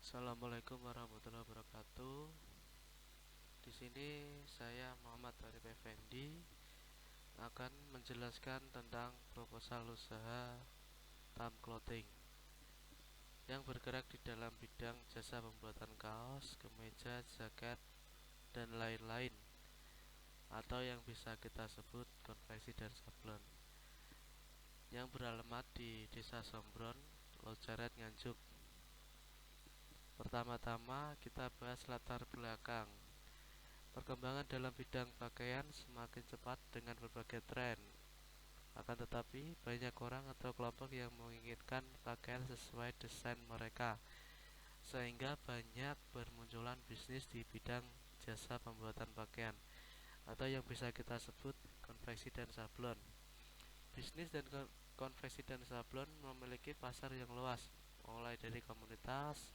Assalamualaikum warahmatullahi wabarakatuh. Di sini saya Muhammad Arif Effendi akan menjelaskan tentang proposal usaha Tam Clothing yang bergerak di dalam bidang jasa pembuatan kaos, kemeja, jaket, dan lain-lain, atau yang bisa kita sebut konveksi dan sablon, yang beralamat di Desa Sombron, Lojaret, Nganjuk. Pertama-tama kita bahas latar belakang. Perkembangan dalam bidang pakaian semakin cepat dengan berbagai tren. Akan tetapi, banyak orang atau kelompok yang menginginkan pakaian sesuai desain mereka, sehingga banyak bermunculan bisnis di bidang jasa pembuatan pakaian, atau yang bisa kita sebut konveksi dan sablon. Bisnis dan konveksi dan sablon memiliki pasar yang luas, mulai dari komunitas,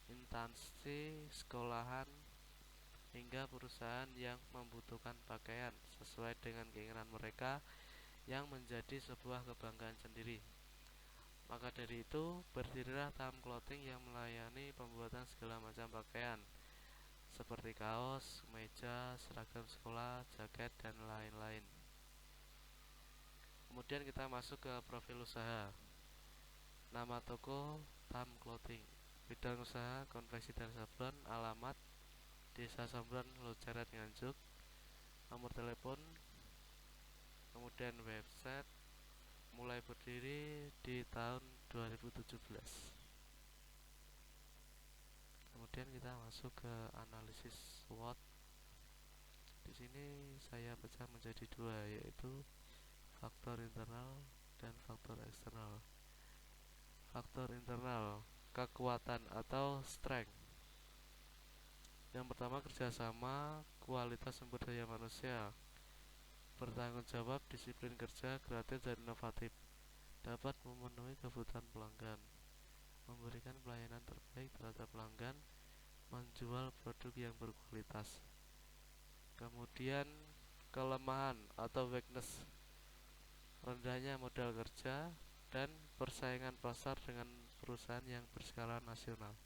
instansi, sekolahan, hingga perusahaan yang membutuhkan pakaian sesuai dengan keinginan mereka yang menjadi sebuah kebanggaan sendiri. Maka dari itu, berdirilah Tam Clothing yang melayani pembuatan segala macam pakaian seperti kaos, meja, seragam sekolah, jaket, dan lain-lain. Kemudian kita masuk ke profil usaha. Nama toko Tam Clothing, bidang usaha konveksi dan sablon, alamat Desa Sombron, Lojaret, Nganjuk, nomor telepon, kemudian website mulai berdiri di tahun 2017. Kemudian kita masuk ke analisis SWOT. Di sini saya pecah menjadi dua, yaitu faktor internal dan faktor eksternal. Faktor internal, kekuatan atau strength. Yang pertama, kerjasama, kualitas sumber daya manusia, bertanggung jawab, disiplin kerja, kreatif dan inovatif, dapat memenuhi kebutuhan pelanggan, memberikan pelayanan terbaik terhadap pelanggan, menjual produk yang berkualitas. Kemudian kelemahan atau weakness, rendahnya modal kerja dan persaingan pasar dengan perusahaan yang berskala nasional.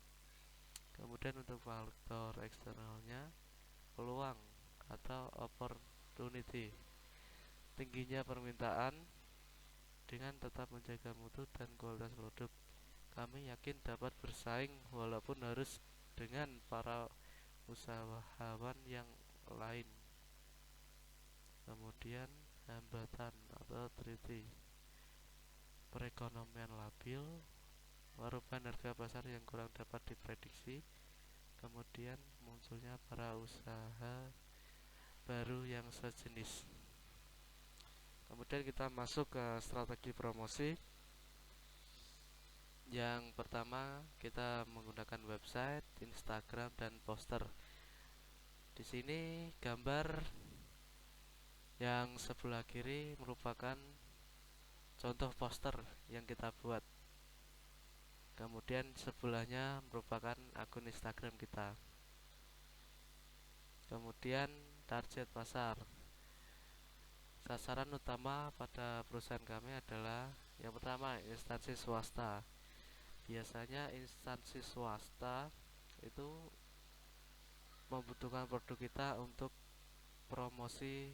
Kemudian untuk faktor eksternalnya, peluang atau opportunity, tingginya permintaan dengan tetap menjaga mutu dan kualitas produk. Kami yakin dapat bersaing walaupun harus dengan para usahawan yang lain. Kemudian hambatan atau treaty, perekonomian labil, perubahan harga pasar yang kurang dapat diprediksi, kemudian munculnya para usaha baru yang sejenis. Kemudian kita masuk ke strategi promosi. Yang pertama, kita menggunakan website, Instagram, dan poster. Di sini gambar yang sebelah kiri merupakan contoh poster yang kita buat. Kemudian sebelahnya merupakan akun Instagram kita. Kemudian target pasar. Sasaran utama pada perusahaan kami adalah yang pertama, instansi swasta. Biasanya instansi swasta itu membutuhkan produk kita untuk promosi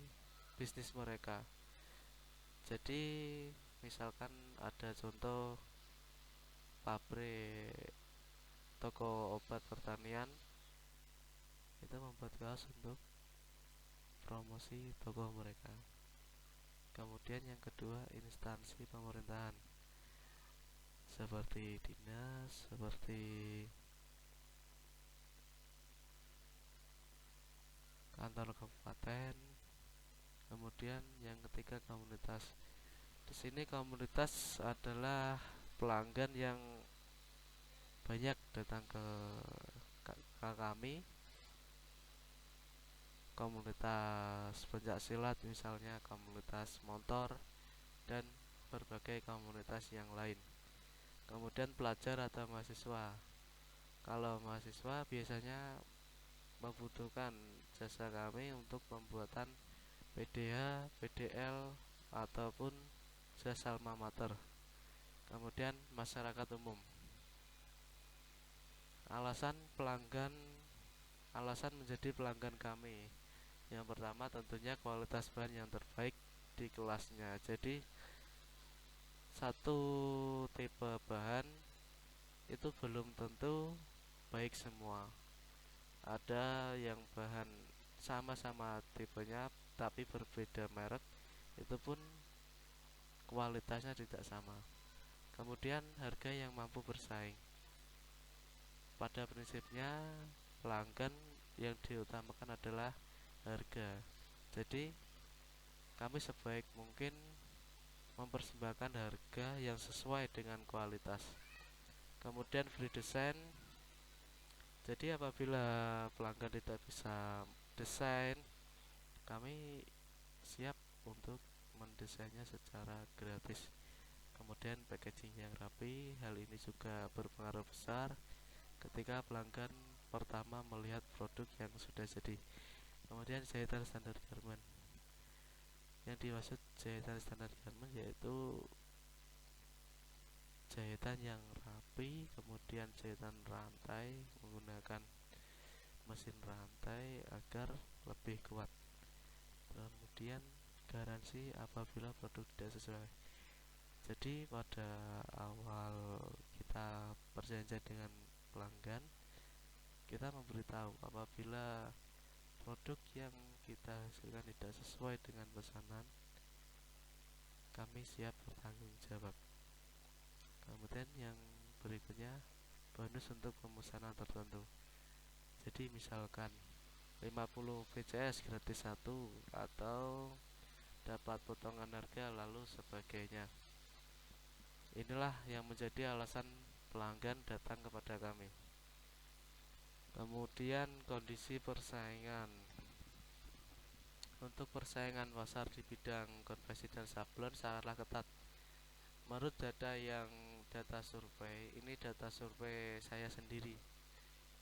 bisnis mereka. Jadi misalkan ada contoh pabrik, toko obat pertanian, itu membuat kaos untuk promosi toko mereka. Kemudian yang kedua, instansi pemerintahan seperti dinas, seperti kantor kabupaten. Kemudian yang ketiga, komunitas. Di sini komunitas adalah pelanggan yang banyak datang ke kami. Komunitas pencak silat misalnya, komunitas motor, dan berbagai komunitas yang lain. Kemudian pelajar atau mahasiswa. Kalau mahasiswa biasanya membutuhkan jasa kami untuk pembuatan PDH, PDL, ataupun jasa alma mater. Kemudian masyarakat umum. Alasan pelanggan alasan menjadi pelanggan kami. Yang pertama tentunya kualitas bahan yang terbaik di kelasnya. Jadi satu tipe bahan itu belum tentu baik semua. Ada yang bahan sama-sama tipenya tapi berbeda merek, itu pun kualitasnya tidak sama. Kemudian harga yang mampu bersaing. Pada prinsipnya pelanggan yang diutamakan adalah harga. Jadi kami sebaik mungkin mempersembahkan harga yang sesuai dengan kualitas. Kemudian free design. Jadi apabila pelanggan tidak bisa desain, kami siap untuk mendesainnya secara gratis. Kemudian packaging yang rapi. Hal ini juga berpengaruh besar ketika pelanggan pertama melihat produk yang sudah jadi. Kemudian jahitan standar Jerman. Yang dimaksud jahitan standar Jerman yaitu jahitan yang rapi, kemudian jahitan rantai menggunakan mesin rantai agar lebih kuat. Kemudian garansi apabila produk tidak sesuai. Jadi pada awal kita perjanjian dengan pelanggan, kita memberitahu apabila produk yang kita hasilkan tidak sesuai dengan pesanan, kami siap bertanggung jawab. Kemudian yang berikutnya, bonus untuk pemesanan tertentu. Jadi misalkan 50 VCS gratis 1 atau dapat potongan harga lalu sebagainya. Inilah yang menjadi alasan pelanggan datang kepada kami. Kemudian kondisi persaingan. Untuk persaingan pasar di bidang konveksi dan sablon sangatlah ketat. Menurut data survei, ini data survei saya sendiri.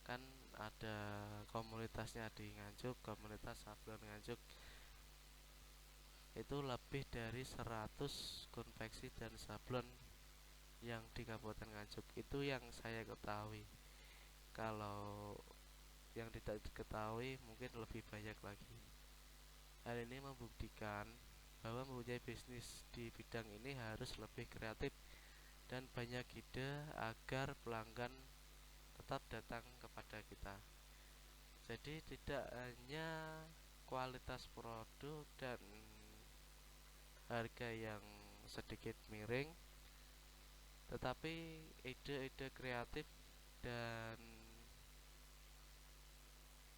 Kan ada komunitasnya di Nganjuk, komunitas sablon Nganjuk. Itu lebih dari 100 konveksi dan sablon yang di Kabupaten Nganjuk. Itu yang saya ketahui. Kalau yang tidak diketahui mungkin lebih banyak lagi. Hal ini membuktikan bahwa mempunyai bisnis di bidang ini harus lebih kreatif dan banyak ide agar pelanggan tetap datang kepada kita. Jadi tidak hanya kualitas produk dan harga yang sedikit miring, tetapi ide-ide kreatif dan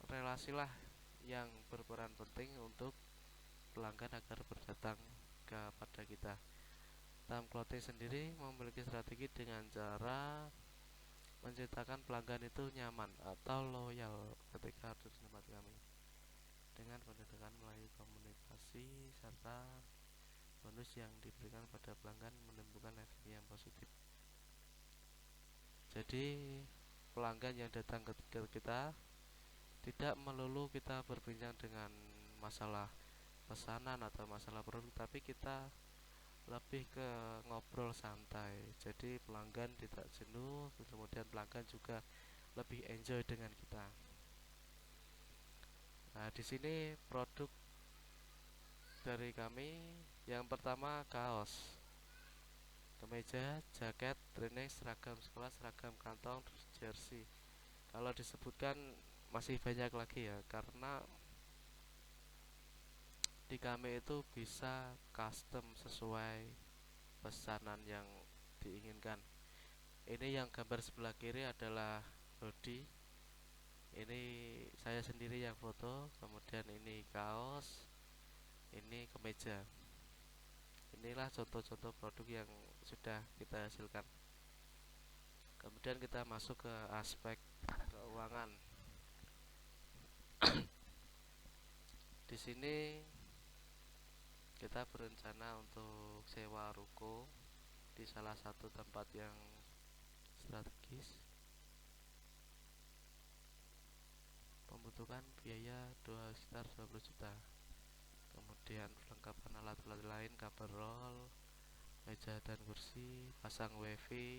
relasilah yang berperan penting untuk pelanggan agar berdatang kepada kita. Time Clothing sendiri memiliki strategi dengan cara menciptakan pelanggan itu nyaman atau loyal ketika ada di tempat kami dengan pendekatan melalui komunikasi serta bonus yang diberikan pada pelanggan menimbulkan efek yang positif. Jadi pelanggan yang datang ke kita tidak melulu kita berbincang dengan masalah pesanan atau masalah produk, tapi kita lebih ke ngobrol santai. Jadi pelanggan tidak jenuh, kemudian pelanggan juga lebih enjoy dengan kita. Nah, di sini produk dari kami yang pertama kaos, kemeja, jaket, training, seragam sekolah, seragam kantong, jersey. Kalau disebutkan masih banyak lagi ya, karena di kami itu bisa custom sesuai pesanan yang diinginkan. Ini yang gambar sebelah kiri adalah hoodie. Ini saya sendiri yang foto. Kemudian ini kaos, ini kemeja. Inilah contoh-contoh produk yang sudah kita hasilkan. Kemudian kita masuk ke aspek keuangan. Di sini kita berencana untuk sewa ruko di salah satu tempat yang strategis. Membutuhkan biaya sekitar 20 juta. Kemudian perlengkapan alat-alat lain, cover roll, meja dan kursi, pasang wifi,